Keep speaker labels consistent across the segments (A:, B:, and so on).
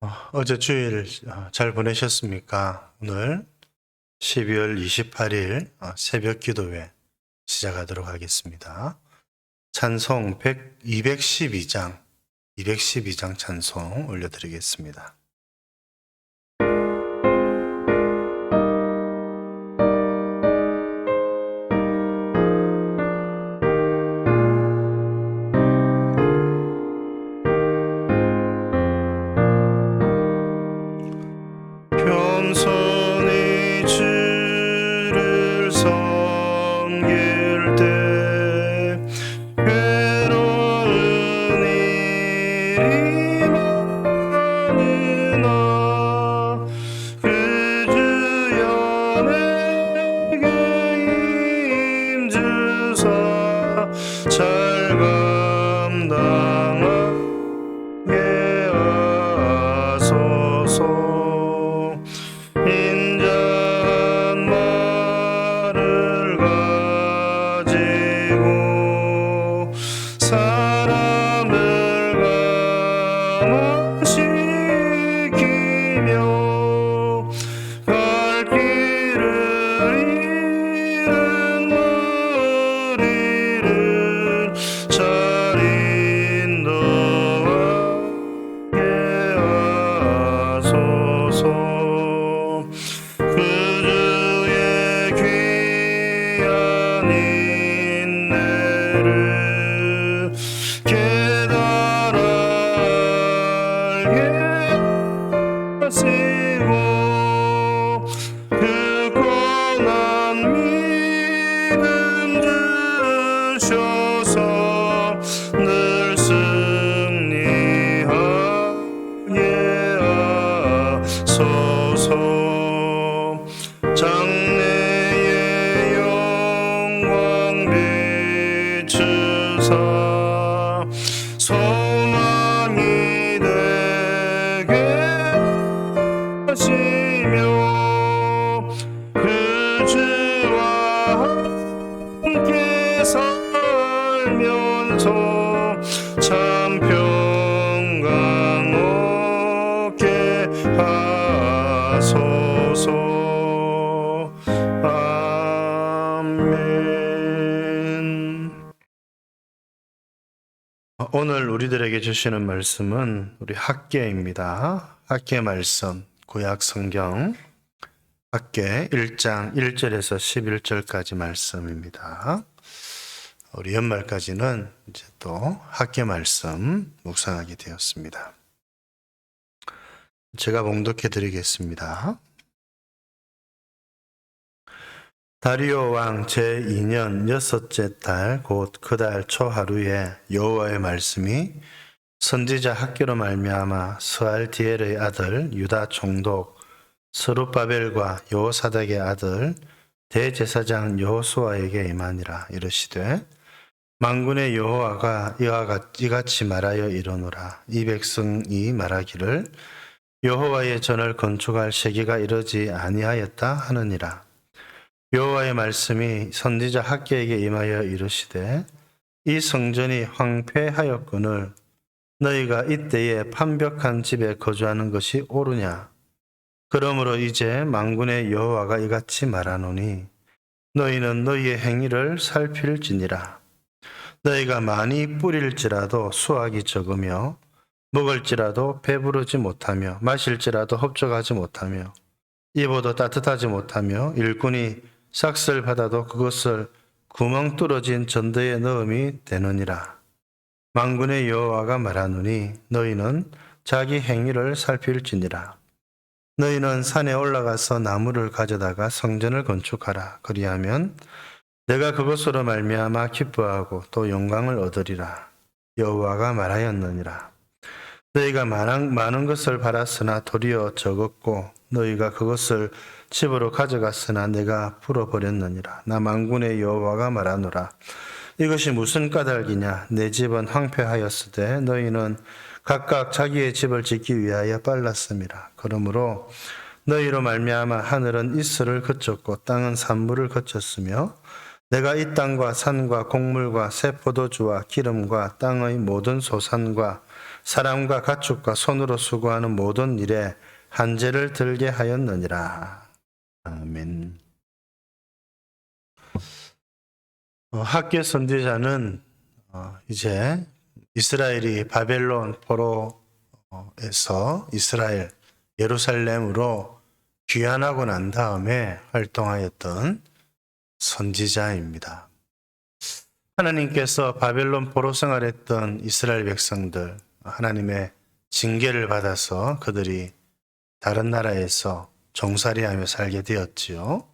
A: 어제 주일 잘 보내셨습니까? 오늘 12월 28일 새벽 기도회 시작하도록 하겠습니다. 찬송 212장, 212장 찬송 올려드리겠습니다. 겸손히 주를 섬길 때 괴로운 일이 많으나 그 주여 내게 힘주사 잘 감당하게 하소서. 인자한 말을 가지고 사람을 감화시키며 갈 길을 잃은 무리를 잘 인도하게 하소서. 그 주의 귀한 인내를 깨달아 알게 하시고 그 고난 믿음 주셔서 늘 승리하게 하소서. 장래의 영광 비추사 소망이 되게 하시며 그 주와 함께 살면서 참 평강 얻게 하소서. 아멘. 오늘 우리들에게 주시는 말씀은 우리 학개입니다. 학개 말씀, 구약 성경 학개 1장 1절에서 11절까지 말씀입니다. 우리 연말까지는 이제 또 학개 말씀 묵상하게 되었습니다. 제가 봉독해 드리겠습니다. 다리오 왕 제2년 여섯째 달 곧 그 달 초하루에 여호와의 말씀이 선지자 학개로 말미암아 스알디엘의 아들 유다 총독 스룹바벨과 여호사닥의 아들 대제사장 여호수아에게 임하니라. 이르시되 만군의 여호와가 이같이 말하여 이르노라. 이 백성이 말하기를 여호와의 전을 건축할 시기가 이르지 아니하였다 하느니라. 여호와의 말씀이 선지자 학개에게 임하여 이르시되 이 성전이 황폐하였거늘 너희가 이때에 판벽한 집에 거주하는 것이 옳으냐? 그러므로 이제 만군의 여호와가 이같이 말하노니 너희는 너희의 행위를 살필지니라. 너희가 많이 뿌릴지라도 수확이 적으며 먹을지라도 배부르지 못하며 마실지라도 흡족하지 못하며 입어도 따뜻하지 못하며 일꾼이 삭슬 받아도 그것을 구멍 뚫어진 전도에 넣음이 되느니라. 만군의 여호와가 말하노니 너희는 자기 행위를 살필지니라. 너희는 산에 올라가서 나무를 가져다가 성전을 건축하라. 그리하면 내가 그것으로 말미암아 기뻐하고 또 영광을 얻으리라. 여호와가 말하였느니라. 너희가 많은 것을 받았으나 도리어 적었고 너희가 그것을 집으로 가져갔으나 내가 풀어버렸느니라. 나 만군의 여호와가 말하노라. 이것이 무슨 까닭이냐? 내 집은 황폐하였으되 너희는 각각 자기의 집을 짓기 위하여 빨랐음이라. 그러므로 너희로 말미암아 하늘은 이슬을 그쳤고 땅은 산물을 그쳤으며 내가 이 땅과 산과 곡물과 새 포도주와 기름과 땅의 모든 소산과 사람과 가축과 손으로 수고하는 모든 일에 한제를 들게 하였느니라. 아멘. 학개 선지자는 이제 이스라엘이 바벨론 포로에서 이스라엘 예루살렘으로 귀환하고 난 다음에 활동하였던 선지자입니다. 하나님께서 바벨론 포로 생활했던 이스라엘 백성들, 하나님의 징계를 받아서 그들이 다른 나라에서 종살이하며 살게 되었지요.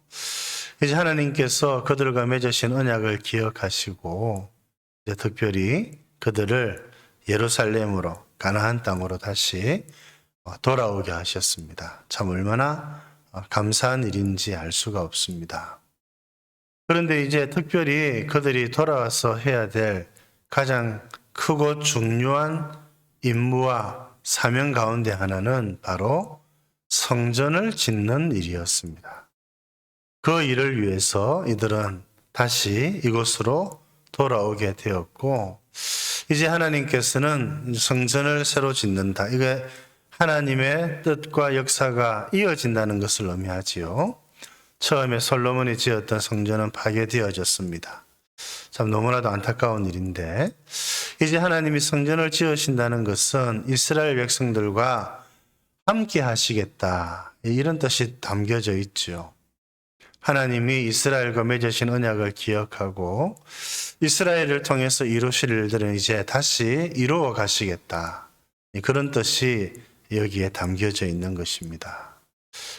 A: 이제 하나님께서 그들과 맺으신 언약을 기억하시고 이제 특별히 그들을 예루살렘으로 가나안 땅으로 다시 돌아오게 하셨습니다. 참 얼마나 감사한 일인지 알 수가 없습니다. 그런데 이제 특별히 그들이 돌아와서 해야 될 가장 크고 중요한 임무와 사명 가운데 하나는 바로 성전을 짓는 일이었습니다. 그 일을 위해서 이들은 다시 이곳으로 돌아오게 되었고, 이제 하나님께서는 성전을 새로 짓는다. 이게 하나님의 뜻과 역사가 이어진다는 것을 의미하지요. 처음에 솔로몬이 지었던 성전은 파괴되어졌습니다. 참 너무나도 안타까운 일인데, 이제 하나님이 성전을 지으신다는 것은 이스라엘 백성들과 함께 하시겠다, 이런 뜻이 담겨져 있죠. 하나님이 이스라엘과 맺으신 언약을 기억하고 이스라엘을 통해서 이루실 일들은 이제 다시 이루어 가시겠다, 그런 뜻이 여기에 담겨져 있는 것입니다.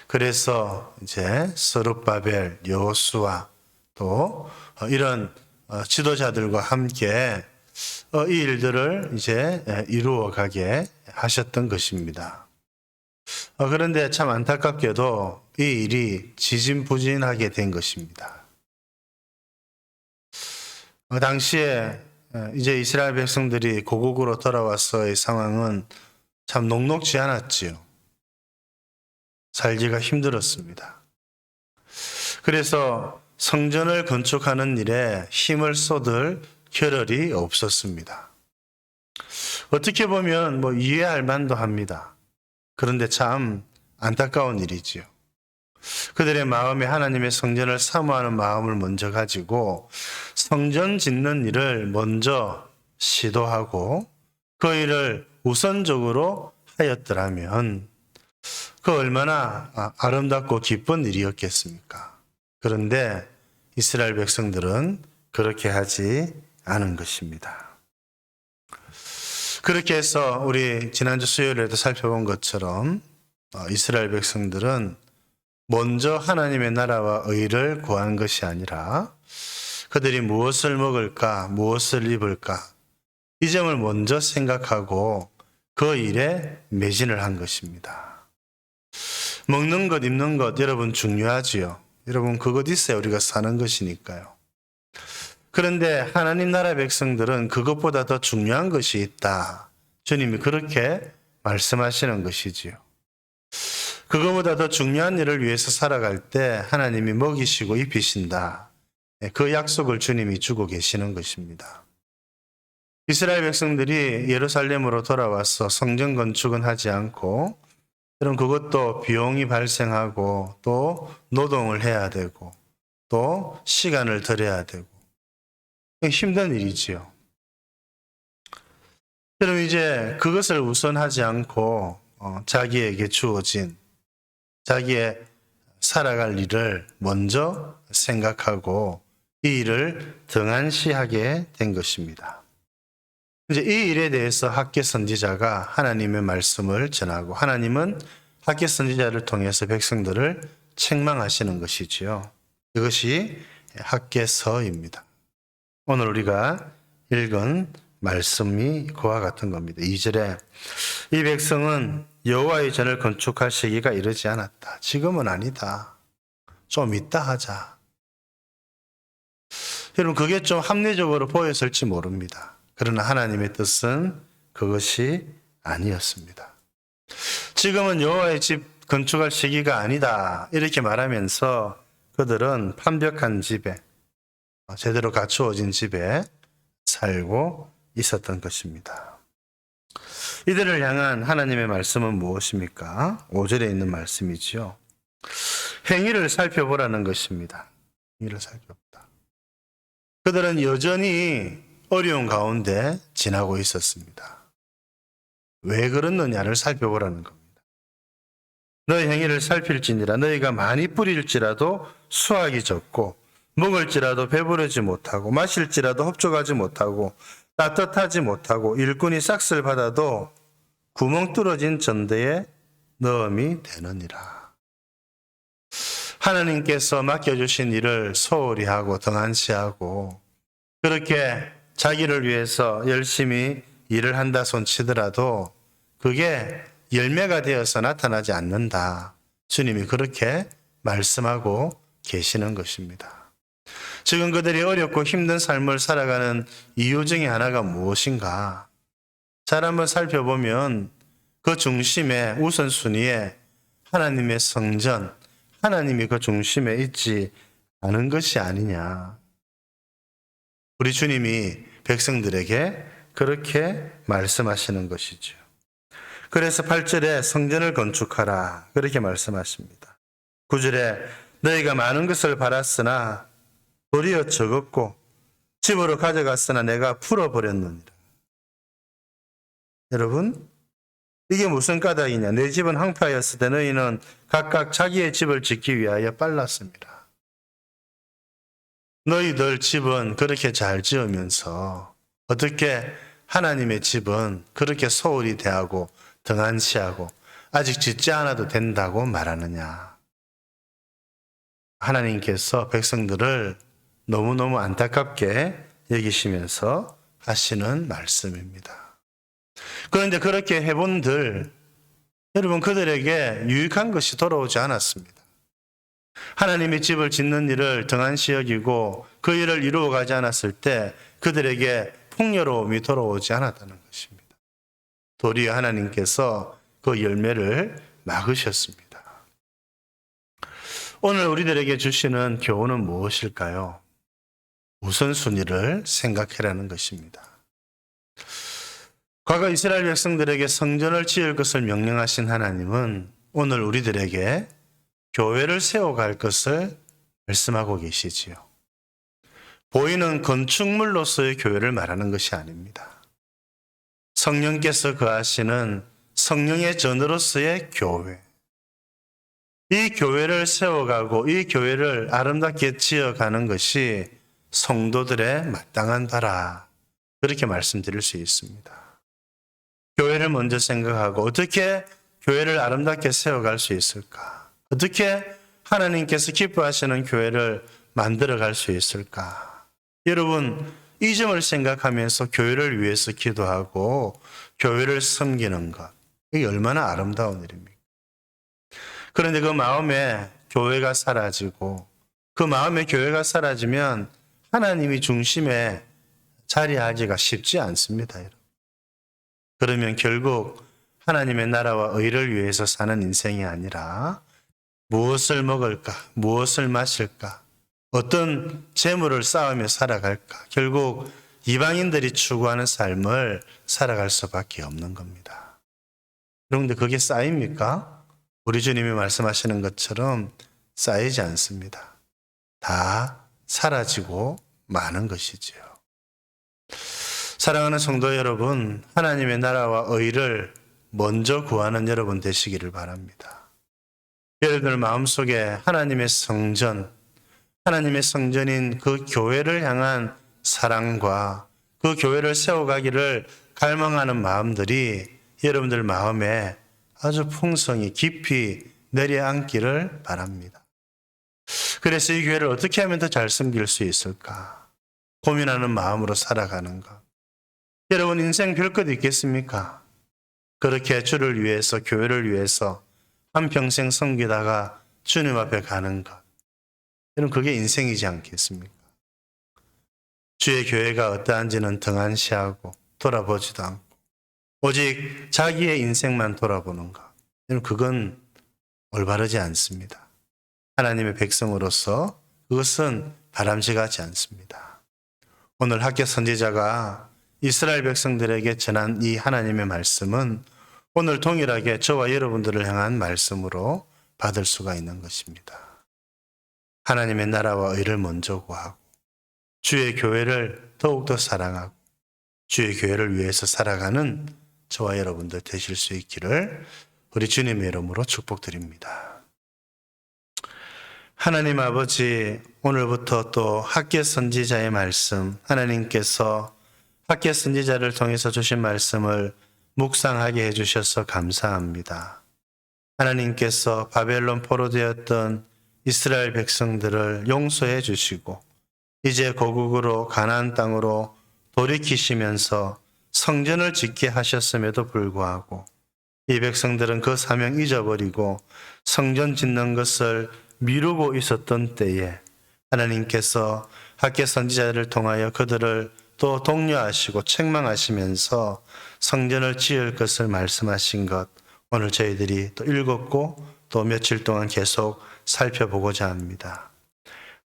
A: 그래서 이제 스룹바벨, 여호수아 또 이런 지도자들과 함께 이 일들을 이제 이루어 가게 하셨던 것입니다. 그런데 참 안타깝게도 이 일이 지진부진하게 된 것입니다. 당시에 이제 이스라엘 백성들이 고국으로 돌아와서의 상황은 참 녹록지 않았지요. 살기가 힘들었습니다. 그래서 성전을 건축하는 일에 힘을 쏟을 겨를이 없었습니다. 어떻게 보면 이해할 만도 합니다. 그런데 참 안타까운 일이지요. 그들의 마음에 하나님의 성전을 사모하는 마음을 먼저 가지고 성전 짓는 일을 먼저 시도하고 그 일을 우선적으로 하였더라면 그 얼마나 아름답고 기쁜 일이었겠습니까? 그런데 이스라엘 백성들은 그렇게 하지 않은 것입니다. 그렇게 해서 우리 지난주 수요일에도 살펴본 것처럼 이스라엘 백성들은 먼저 하나님의 나라와 의를 구한 것이 아니라 그들이 무엇을 먹을까, 무엇을 입을까, 이 점을 먼저 생각하고 그 일에 매진을 한 것입니다. 먹는 것, 입는 것, 여러분 중요하지요. 여러분 그것 있어야 우리가 사는 것이니까요. 그런데 하나님 나라 백성들은 그것보다 더 중요한 것이 있다. 주님이 그렇게 말씀하시는 것이지요. 그것보다 더 중요한 일을 위해서 살아갈 때 하나님이 먹이시고 입히신다. 그 약속을 주님이 주고 계시는 것입니다. 이스라엘 백성들이 예루살렘으로 돌아와서 성전 건축은 하지 않고, 그럼 그것도 비용이 발생하고 또 노동을 해야 되고 또 시간을 들여야 되고 힘든 일이지요. 그럼 이제 그것을 우선하지 않고 자기에게 주어진 자기의 살아갈 일을 먼저 생각하고 이 일을 등한시하게 된 것입니다. 이제 이 일에 대해서 학개 선지자가 하나님의 말씀을 전하고 하나님은 학개 선지자를 통해서 백성들을 책망하시는 것이지요. 이것이 학개서입니다. 오늘 우리가 읽은 말씀이 그와 같은 겁니다. 2절에 이 백성은 여호와의 전을 건축할 시기가 이르지 않았다. 지금은 아니다. 좀 이따 하자. 여러분 그게 좀 합리적으로 보였을지 모릅니다. 그러나 하나님의 뜻은 그것이 아니었습니다. 지금은 여호와의 집 건축할 시기가 아니다. 이렇게 말하면서 그들은 판벽한 집에 제대로 갖추어진 집에 살고 있었던 것입니다. 이들을 향한 하나님의 말씀은 무엇입니까? 5절에 있는 말씀이지요. 행위를 살펴보라는 것입니다. 행위를 살펴보다. 그들은 여전히 어려운 가운데 지나고 있었습니다. 왜 그렇느냐를 살펴보라는 겁니다. 너희 행위를 살필지니라. 너희가 많이 뿌릴지라도 수확이 적고 먹을지라도 배부르지 못하고 마실지라도 흡족하지 못하고 따뜻하지 못하고 일꾼이 싹쓸 받아도 구멍 뚫어진 전대에 넣음이 되느니라. 하나님께서 맡겨주신 일을 소홀히 하고 등한시하고 그렇게 자기를 위해서 열심히 일을 한다 손치더라도 그게 열매가 되어서 나타나지 않는다. 주님이 그렇게 말씀하고 계시는 것입니다. 지금 그들이 어렵고 힘든 삶을 살아가는 이유 중에 하나가 무엇인가? 잘 한번 살펴보면 그 중심에 우선순위에 하나님의 성전, 하나님이 그 중심에 있지 않은 것이 아니냐. 우리 주님이 백성들에게 그렇게 말씀하시는 것이죠. 그래서 8절에 성전을 건축하라 그렇게 말씀하십니다. 9절에 너희가 많은 것을 바랐으나 도리어 적었고 집으로 가져갔으나 내가 풀어버렸느니라. 여러분, 이게 무슨 까닭이냐? 내 집은 황폐하였을 때 너희는 각각 자기의 집을 짓기 위하여 빨랐습니다. 너희들 집은 그렇게 잘 지으면서 어떻게 하나님의 집은 그렇게 소홀히 대하고 등한시하고 아직 짓지 않아도 된다고 말하느냐? 하나님께서 백성들을 너무너무 안타깝게 여기시면서 하시는 말씀입니다. 그런데 그렇게 해본들 여러분 그들에게 유익한 것이 돌아오지 않았습니다. 하나님의 집을 짓는 일을 등한시 여기고 그 일을 이루어가지 않았을 때 그들에게 풍요로움이 돌아오지 않았다는 것입니다. 도리어 하나님께서 그 열매를 막으셨습니다. 오늘 우리들에게 주시는 교훈은 무엇일까요? 우선순위를 생각해라는 것입니다. 과거 이스라엘 백성들에게 성전을 지을 것을 명령하신 하나님은 오늘 우리들에게 교회를 세워갈 것을 말씀하고 계시지요. 보이는 건축물로서의 교회를 말하는 것이 아닙니다. 성령께서 거하시는 성령의 전으로서의 교회. 이 교회를 세워가고 이 교회를 아름답게 지어가는 것이 성도들의 마땅한 바라. 그렇게 말씀드릴 수 있습니다. 교회를 먼저 생각하고 어떻게 교회를 아름답게 세워갈 수 있을까? 어떻게 하나님께서 기뻐하시는 교회를 만들어갈 수 있을까? 여러분, 이 점을 생각하면서 교회를 위해서 기도하고 교회를 섬기는 것, 이게 얼마나 아름다운 일입니까? 그런데 그 마음에 교회가 사라지고 그 마음에 교회가 사라지면 하나님이 중심에 자리하기가 쉽지 않습니다. 여러분. 그러면 결국 하나님의 나라와 의를 위해서 사는 인생이 아니라 무엇을 먹을까, 무엇을 마실까, 어떤 재물을 쌓으며 살아갈까, 결국 이방인들이 추구하는 삶을 살아갈 수밖에 없는 겁니다. 그런데 그게 쌓입니까? 우리 주님이 말씀하시는 것처럼 쌓이지 않습니다. 다 사라지고 마는 것이지요. 사랑하는 성도 여러분, 하나님의 나라와 의를 먼저 구하는 여러분 되시기를 바랍니다. 여러분들 마음속에 하나님의 성전, 하나님의 성전인 그 교회를 향한 사랑과 그 교회를 세워가기를 갈망하는 마음들이 여러분들 마음에 아주 풍성히 깊이 내려앉기를 바랍니다. 그래서 이 교회를 어떻게 하면 더 잘 섬길 수 있을까? 고민하는 마음으로 살아가는 것. 여러분 인생 별것 있겠습니까? 그렇게 주를 위해서 교회를 위해서 한평생 섬기다가 주님 앞에 가는 것. 여러분 그게 인생이지 않겠습니까? 주의 교회가 어떠한지는 등한시하고 돌아보지도 않고 오직 자기의 인생만 돌아보는 것. 여러분 그건 올바르지 않습니다. 하나님의 백성으로서 그것은 바람직하지 않습니다. 오늘 학교 선지자가 이스라엘 백성들에게 전한 이 하나님의 말씀은 오늘 동일하게 저와 여러분들을 향한 말씀으로 받을 수가 있는 것입니다. 하나님의 나라와 의를 먼저 구하고 주의 교회를 더욱더 사랑하고 주의 교회를 위해서 살아가는 저와 여러분들 되실 수 있기를 우리 주님의 이름으로 축복드립니다. 하나님 아버지, 오늘부터 또 학개 선지자의 말씀, 하나님께서 학개 선지자를 통해서 주신 말씀을 묵상하게 해주셔서 감사합니다. 하나님께서 바벨론 포로되었던 이스라엘 백성들을 용서해 주시고 이제 고국으로 가나안 땅으로 돌이키시면서 성전을 짓게 하셨음에도 불구하고 이 백성들은 그 사명 잊어버리고 성전 짓는 것을 미루고 있었던 때에 하나님께서 학개 선지자를 통하여 그들을 또 독려하시고 책망하시면서 성전을 지을 것을 말씀하신 것, 오늘 저희들이 또 읽었고 또 며칠 동안 계속 살펴보고자 합니다.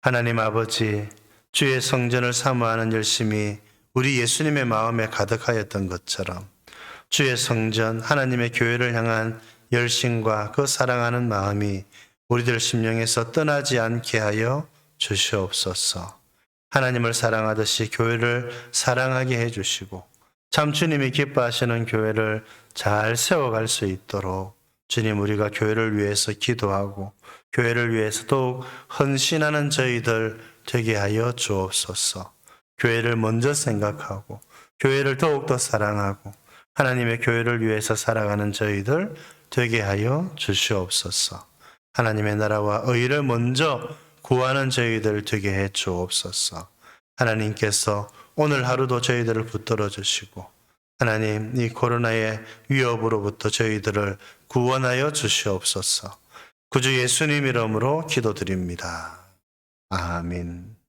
A: 하나님 아버지, 주의 성전을 사모하는 열심이 우리 예수님의 마음에 가득하였던 것처럼 주의 성전, 하나님의 교회를 향한 열심과 그 사랑하는 마음이 우리들 심령에서 떠나지 않게 하여 주시옵소서. 하나님을 사랑하듯이 교회를 사랑하게 해주시고 참 주님이 기뻐하시는 교회를 잘 세워갈 수 있도록 주님, 우리가 교회를 위해서 기도하고 교회를 위해서 더욱 헌신하는 저희들 되게 하여 주옵소서. 교회를 먼저 생각하고 교회를 더욱더 사랑하고 하나님의 교회를 위해서 살아가는 저희들 되게 하여 주시옵소서. 하나님의 나라와 의를 먼저 구하는 저희들 되게 해 주옵소서. 하나님께서 오늘 하루도 저희들을 붙들어 주시고 하나님, 이 코로나의 위협으로부터 저희들을 구원하여 주시옵소서. 구주 예수님 이름으로 기도드립니다. 아멘.